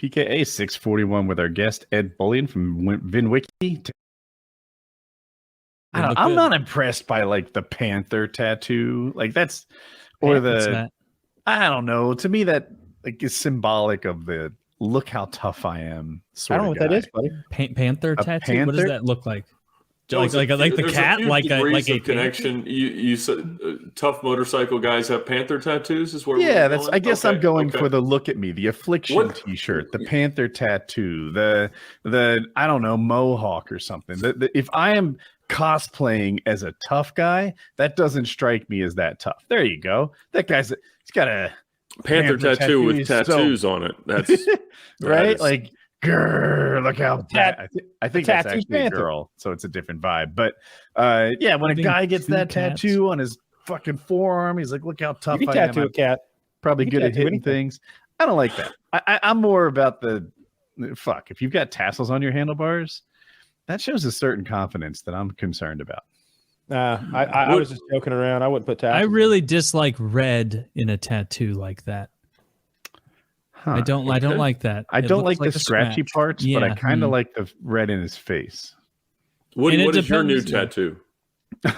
PKA 641 with our guest Ed Bolian from VinWiki. I'm not impressed by like the Panther tattoo. Like that's or the I don't know. To me, that like is symbolic of the look how tough I am. I don't know what that is, buddy. Panther tattoo. What does that look like? Like the cat, like a connection. You said tough motorcycle guys have Panther tattoos. Is where that's. I guess I'm going for the look at me, the affliction T-shirt, the Panther tattoo, the I don't know Mohawk or something. If I am cosplaying as a tough guy, that doesn't strike me as that tough. There you go. That he's got a Panther tattoo with tattoos on it. That's right. Like. Grrr, look how I think that's actually a girl, so it's a different vibe. But when a guy gets that tattoo on his fucking forearm, he's like, look how tough I am. Tattoo a cat. Probably good at hitting things. I don't like that. I'm more about the if you've got tassels on your handlebars, that shows a certain confidence that I'm concerned about. I was just joking around. I wouldn't put tassels. I really dislike red in a tattoo like that. I don't like that. I don't like the scratchy parts, but I kind of like the red in his face. What is your new tattoo?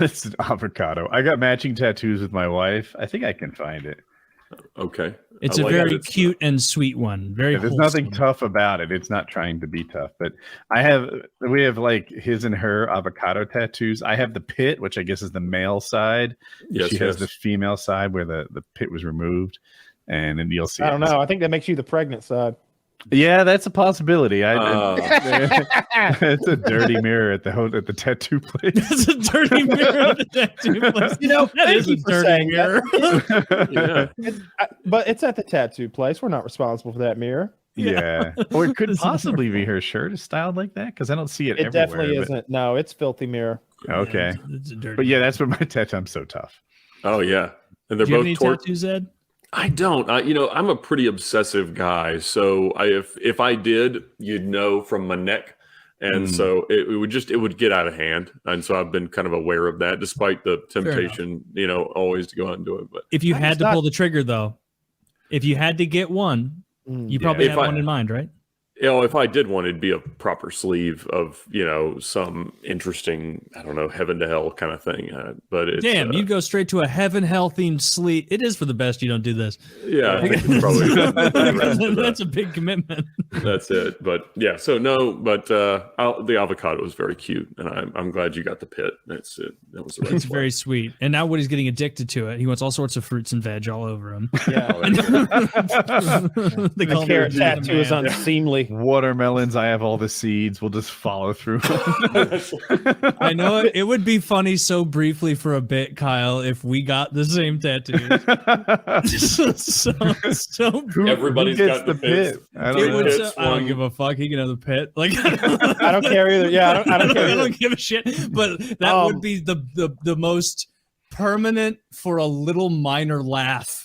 It's an avocado. I got matching tattoos with my wife. I think I can find it. Okay. It's a very cute and sweet one. Very. There's nothing tough about it. It's not trying to be tough. But we have like his and her avocado tattoos. I have the pit, which I guess is the male side. She has the female side where the pit was removed. And then you'll see. I don't know. I think that makes you the pregnant side. Yeah, that's a possibility. It's a dirty mirror at the tattoo place. It's a dirty mirror at the tattoo place. That is a dirty mirror. But it's at the tattoo place. We're not responsible for that mirror. Yeah. Or it could possibly be her shirt is styled like that because I don't see it everywhere. It definitely isn't. No, it's filthy mirror. Okay. It's a dirty but that's what my tattoo. I'm so tough. Oh yeah, and they're both tattoos, Ed? I don't. I'm a pretty obsessive guy. So if I did, you'd know from my neck, and so it would get out of hand. And so I've been kind of aware of that, despite the temptation, always to go out and do it. But if you had to pull the trigger, though, if you had to get one, you probably have one in mind, right? If I did one, it'd be a proper sleeve of, some interesting, I don't know, heaven to hell kind of thing. But it's, you'd go straight to a heaven hell themed sleeve. It is for the best you don't do this. Yeah, I think it's probably that's a big commitment. That's it. But yeah, so no, but the avocado was very cute, and I'm glad you got the pit. That's it. That was the right It's very sweet. And now Woody's getting addicted to it. He wants all sorts of fruits and veg all over him. Yeah. The carrot tattoo is unseemly. Watermelons, I have all the seeds. We'll just follow through. I know it would be funny so briefly for a bit, Kyle, if we got the same tattoos. Everybody's got the pit. I don't give a fuck. He can have the pit. Like I don't care either. Yeah, I don't care. I don't give a shit. But that would be the most permanent for a little minor laugh.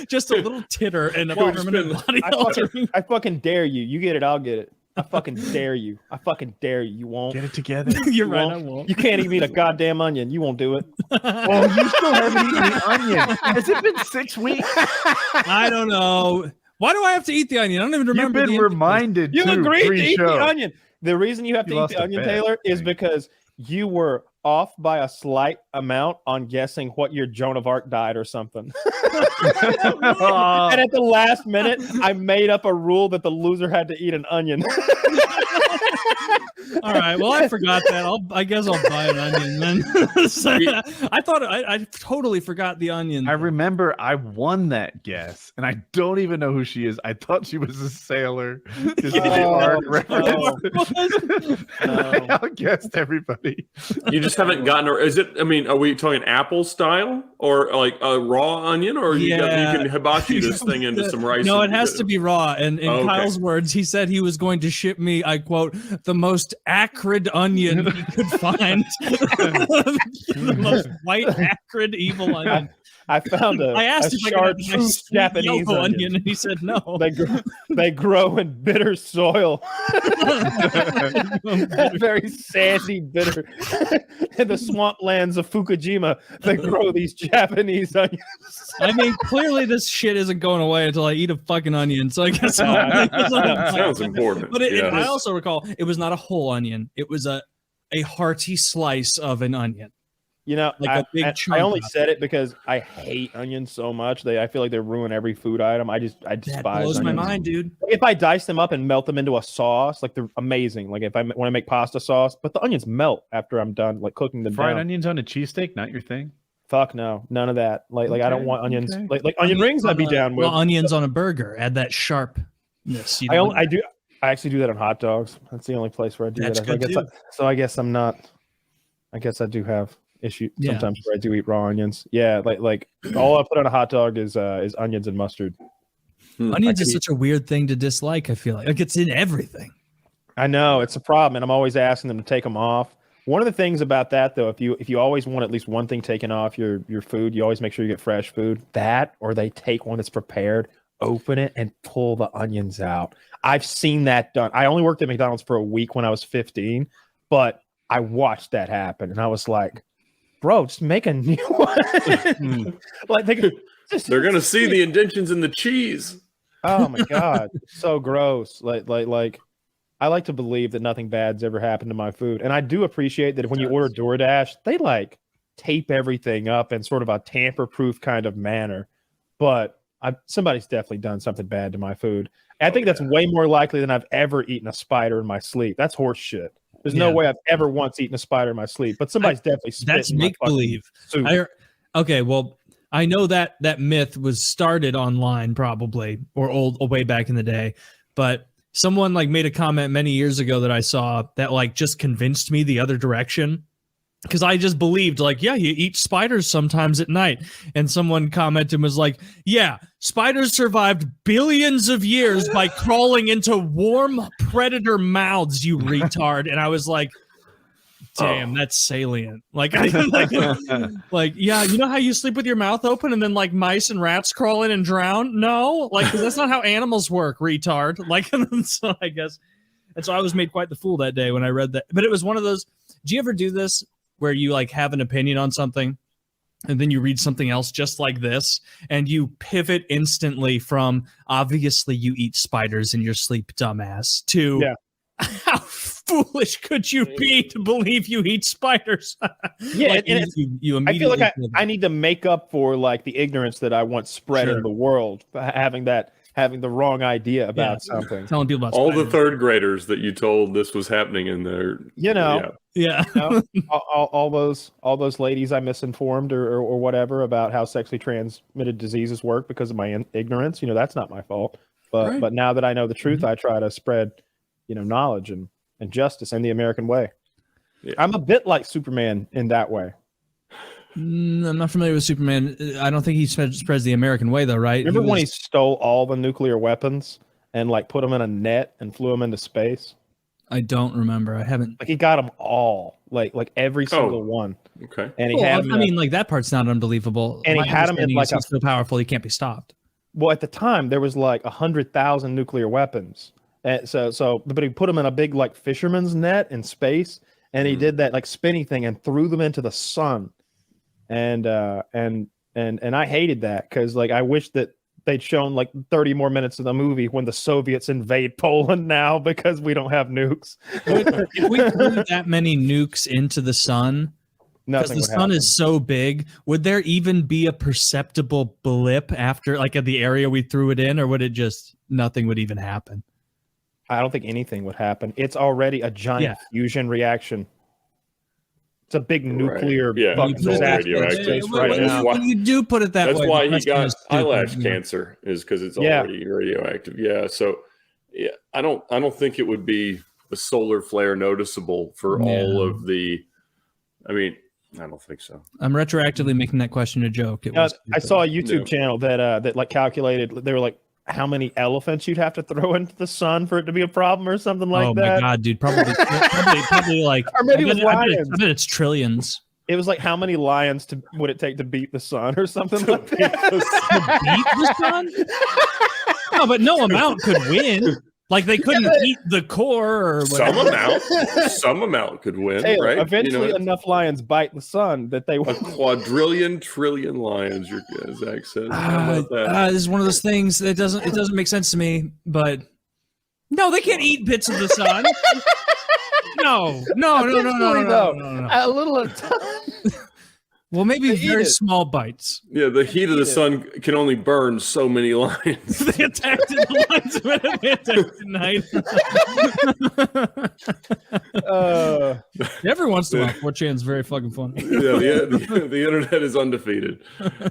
Just a little titter and a permanent body altering. I fucking dare you. You get it, I'll get it. I fucking dare you. I fucking dare you. You won't. Get it together. You're right, I won't. You can't even eat a goddamn onion. You won't do it. Well, you still haven't eaten the onion. Has it been 6 weeks? I don't know. Why do I have to eat the onion? I don't even remember. You've been reminded. You agreed to eat the onion. The reason you have to eat the onion, Taylor, is because you were off by a slight amount on guessing what your Joan of Arc died or something. And at the last minute, I made up a rule that the loser had to eat an onion. All right. Well, I forgot that. I guess I'll buy an onion then. I thought I totally forgot the onion. I remember I won that guess, and I don't even know who she is. I thought she was a sailor. I outguessed everybody. You just haven't gotten her. Is it? I mean, are we talking apple style or like a raw onion, or you can hibachi this thing into some rice? No, it has to be raw. And in Kyle's words, he said he was going to ship me, I quote, the most acrid onion he could find. The most white, acrid, evil onion. I found I asked if I could have a Japanese onion, and he said no. They grow in bitter soil. Very sandy, bitter. In the swamplands of Fukushima, they grow these Japanese onions. I mean, clearly this shit isn't going away until I eat a fucking onion. So I guess sounds important. But I also recall it was not a whole onion. It was a hearty slice of an onion. You know, like a big chunk. I only said it because I hate onions so much. I feel like they ruin every food item. I despise that blows onions. my mind, dude. If I dice them up and melt them into a sauce, like they're amazing. Like if I want to make pasta sauce, but the onions melt after I'm done, like cooking them. Fried onions on a cheesesteak, not your thing. Fuck no, none of that. Like I don't want onions. Okay. Like onion rings, I'd be down with. Well, onions on a burger, add that sharpness. I actually do that on hot dogs. That's the only place where I do that. I guess I'm not. I guess I do have issue sometimes where I do eat raw onions. Yeah, like all I put on a hot dog is onions and mustard. Onions is such a weird thing to dislike. I feel like it's in everything. I know it's a problem, and I'm always asking them to take them off. One of the things about that, though, if you always want at least one thing taken off your food, you always make sure you get fresh food. That, or they take one that's prepared, open it, and pull the onions out. I've seen that done. I only worked at McDonald's for a week when I was 15, but I watched that happen, and I was like, bro, just make a new one. Like they're gonna see the indentions in the cheese. Oh my god, so gross. Like I like to believe that nothing bad's ever happened to my food, and I do appreciate that when you order DoorDash, they like tape everything up in sort of a tamper-proof kind of manner. But somebody's definitely done something bad to my food. I think that's way more likely than I've ever eaten a spider in my sleep. That's horse shit. There's no way I've ever once eaten a spider in my sleep, but somebody's definitely spit. That's make believe. Okay, well, I know that myth was started online probably or way back in the day, but someone like made a comment many years ago that I saw that like just convinced me the other direction. Because I just believed, like, yeah, you eat spiders sometimes at night. And someone commented and was like, yeah, spiders survived billions of years by crawling into warm predator mouths, you retard. And I was like, damn, that's salient. Like, yeah, you know how you sleep with your mouth open and then, like, mice and rats crawl in and drown? No, like, 'cause that's not how animals work, retard. Like, so I guess. And so I was made quite the fool that day when I read that. But it was one of those, do you ever do this? Where you like have an opinion on something and then you read something else just like this and you pivot instantly from obviously you eat spiders in your sleep, dumbass, to how foolish could you be to believe you eat spiders? Yeah, like and you immediately I feel like I need to make up for like the ignorance that I once spread in the world, having the wrong idea about something. Telling people about all spiders. the third graders that you told this was happening in there. All those ladies I misinformed or whatever about how sexually transmitted diseases work because of my ignorance. You know, that's not my fault. But now that I know the truth, I try to spread, knowledge and justice and the American way. Yeah. I'm a bit like Superman in that way. I'm not familiar with Superman. I don't think he spreads the American way, though, right? Remember when he stole all the nuclear weapons and like put them in a net and flew them into space? I don't remember. I haven't. Like he got them all, like every single one. Okay. And he had. I mean, like that part's not unbelievable. And he had them in like so powerful he can't be stopped. Well, at the time there was like 100,000 nuclear weapons, and but he put them in a big like fisherman's net in space, and he did that like spinny thing and threw them into the sun. And I hated that because like I wish that they'd shown like 30 more minutes of the movie when the Soviets invade Poland now because we don't have nukes. If we threw that many nukes into the sun, because the sun is so big, would there even be a perceptible blip after like at the area we threw it in, or would it just nothing would even happen? I don't think anything would happen. It's already a giant fusion reaction. It's a big nuclear radioactive. When you do put it that way, that's why he got eyelash cancer, is because it's already radioactive. Yeah, so I don't think it would be a solar flare noticeable for all of the. I mean, I don't think so. I'm retroactively making that question a joke. I saw a YouTube channel that like calculated. They were like, how many elephants you'd have to throw into the sun for it to be a problem or something like that. Oh my god, dude! Probably like. Or maybe with lions. I bet it's trillions. It was like how many lions would it take to beat the sun or something like that? Beat the sun? No, but no amount could win. Like they couldn't eat the core or whatever. Some amount could win, Taylor, right? Eventually, enough lions bite the sun that they a quadrillion trillion lions. Zach says. This is one of those things that doesn't make sense to me. But no, they can't eat bits of the sun. No. A little at a time. Well, maybe very small bites. Yeah, the heat of the sun can only burn so many lions. They attacked in the lions when they attacked at night. Every once in a while, 4chan's very fucking funny. Yeah, the internet is undefeated.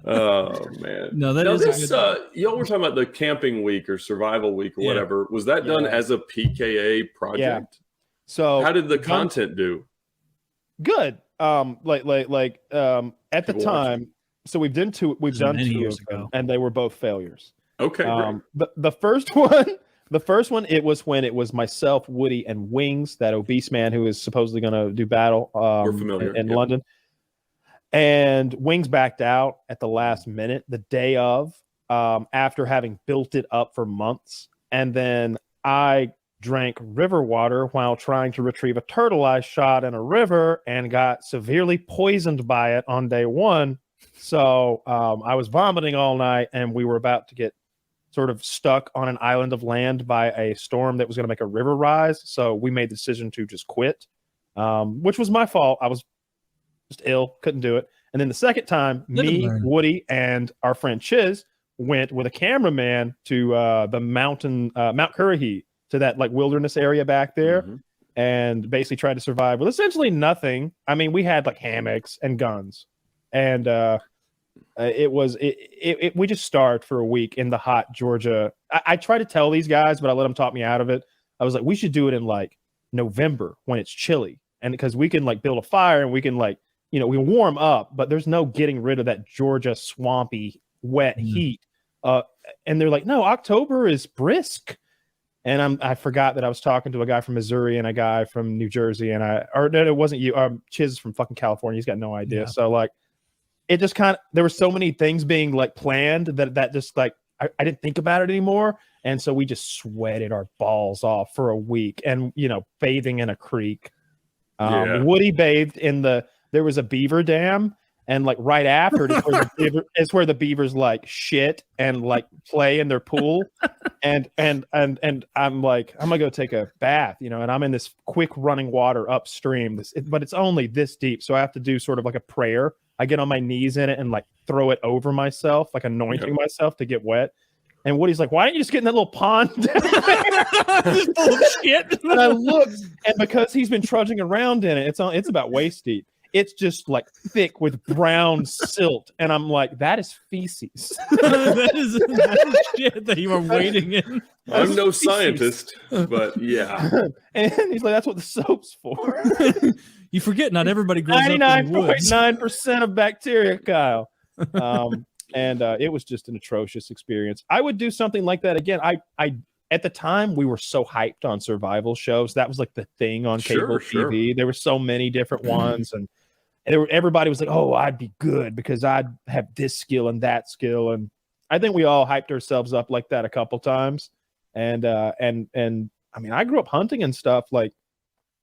Oh man. No, that is y'all were talking about the camping week or survival week or whatever. Was that done as a PKA project? Yeah. So how did the content do? Good. At the time, so we've done two of them, and they were both failures. Okay. The first one, it was when it was myself, Woody, and Wings, that obese man who is supposedly going to do battle in London. And Wings backed out at the last minute, the day of, after having built it up for months. And then I drank river water while trying to retrieve a turtle I shot in a river and got severely poisoned by it on day one. So I was vomiting all night, and we were about to get sort of stuck on an island of land by a storm that was going to make a river rise. So we made the decision to just quit, which was my fault. I was just ill, couldn't do it. And then the second time, me, Woody, and our friend Chiz went with a cameraman to the Mount Currahee, to that like wilderness area back there, and basically tried to survive with essentially nothing. I mean, we had like hammocks and guns, and we just starved for a week in the hot Georgia. I tried to tell these guys, but I let them talk me out of it. I was like, we should do it in like November when it's chilly, and because we can like build a fire and we can like, we warm up, but there's no getting rid of that Georgia swampy wet heat. And they're like, no, October is brisk. And I forgot that I was talking to a guy from Missouri and a guy from New Jersey, and it wasn't you. Chiz is from fucking California. He's got no idea. Yeah. So like, it just kind of, there were so many things being like planned that just like I didn't think about it anymore, and so we just sweated our balls off for a week, and bathing in a creek. Woody bathed in there was a beaver dam. And like right after it's where the beavers like shit and like play in their pool, and I'm like, I'm gonna go take a bath, and I'm in this quick running water upstream, but it's only this deep, so I have to do sort of like a prayer. I get on my knees in it and like throw it over myself, like anointing myself to get wet. And Woody's like, why don't you just get in that little pond down there? Just full of shit. And I looked, and because he's been trudging around in it, it's about waist deep. It's just like thick with brown silt. And I'm like, that is feces. that is shit that you were wading in. I'm no scientist, but yeah. And he's like, that's what the soap's for. You forget not everybody grows up in the woods. 99.9% of bacteria, Kyle. And it was just an atrocious experience. I would do something like that again. I at the time, we were so hyped on survival shows. That was like the thing on cable TV. There were so many different ones, and everybody was like, "Oh, I'd be good because I'd have this skill and that skill." And I think we all hyped ourselves up like that a couple times. And I mean, I grew up hunting and stuff. Like,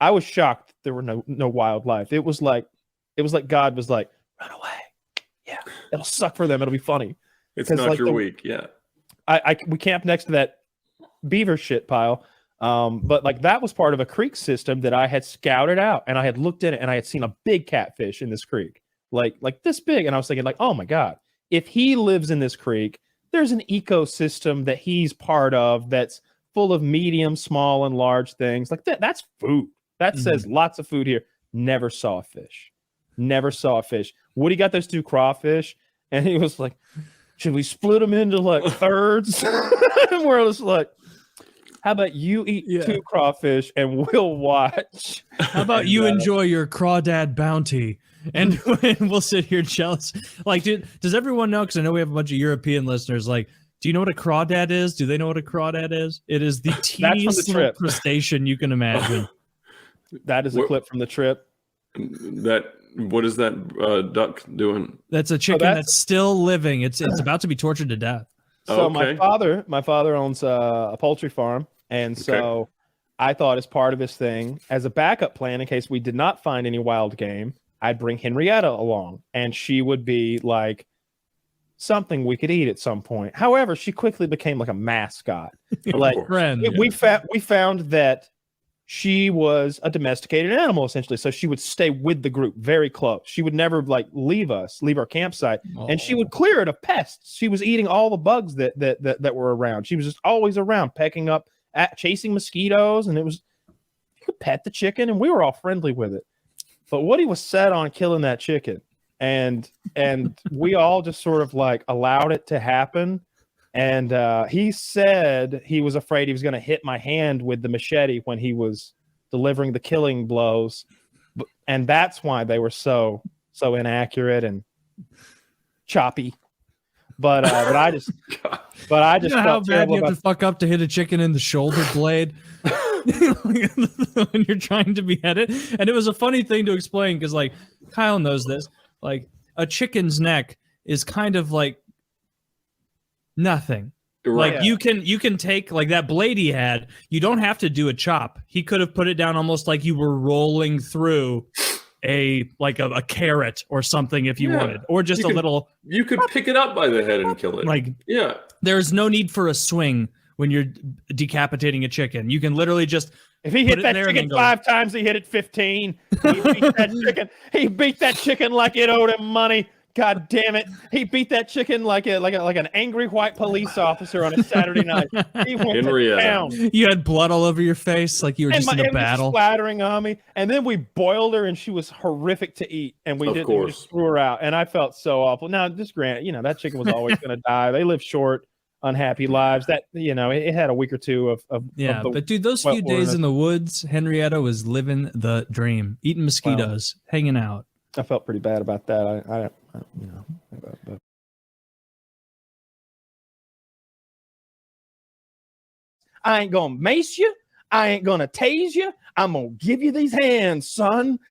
I was shocked there were no wildlife. It was like God was like, "Run away, yeah, it'll suck for them. It'll be funny." It's not like your week, yeah. We camped next to that beaver shit pile, but like that was part of a creek system that I had scouted out, and I had looked in it, and I had seen a big catfish in this creek, like this big, and I was thinking like, oh my god, if he lives in this creek, there's an ecosystem that he's part of that's full of medium, small, and large things like that. That's food. That says lots of food here. Never saw a fish. Woody got those 2 crawfish, and he was like, should we split them into like thirds? And we're just like, how about you eat 2 crawfish and we'll watch? How about you enjoy your crawdad bounty? And we'll sit here jealous. Like, does everyone know? Because I know we have a bunch of European listeners. Like, do you know what a crawdad is? Do they know what a crawdad is? It is the teeniest crustacean you can imagine. That is a clip from the trip. That What is that duck doing? That's a chicken that's still living. It's about to be tortured to death. So Okay. my father owns a poultry farm, and so I thought as part of his thing, as a backup plan in case we did not find any wild game, I'd bring Henrietta along, and she would be like something we could eat at some point. However, she quickly became like a mascot. Like Friend. we found that she was a domesticated animal essentially, so she would stay with the group very close. She would never like leave our campsite, and she would clear it of pests. She was eating all the bugs that were around. She was just always around, pecking up, chasing mosquitoes, and you could pet the chicken, and we were all friendly with it. But Woody was set on killing that chicken, and we all just sort of like allowed it to happen. And he said he was afraid he was going to hit my hand with the machete when he was delivering the killing blows, and that's why they were so inaccurate and choppy. But I just how bad you have to fuck up to hit a chicken in the shoulder blade when you're trying to behead it. And it was a funny thing to explain because like Kyle knows this. Like a chicken's neck is kind of like nothing. Right. Like you can take like that blade he had. You don't have to do a chop. He could have put it down almost like you were rolling through a carrot or something if you wanted, or just little. You could pick it up by the head and kill it. Like there's no need for a swing when you're decapitating a chicken. You can literally just. If he hit that chicken 5 times, he hit it 15. He beat that chicken. He beat that chicken like it owed him money. God damn it! He beat that chicken like an angry white police officer on a Saturday night. He went to town. You had blood all over your face, like you were just in a battle. Splattering on me, and then we boiled her, and she was horrific to eat. And we just threw her out, and I felt so awful. Now, just granted, that chicken was always going to die. They live short, unhappy lives. That it had a week or two of but dude, those few days in the woods, Henrietta was living the dream, eating mosquitoes, hanging out. I felt pretty bad about that. I ain't gonna mace you. I ain't gonna tase you. I'm gonna give you these hands, son.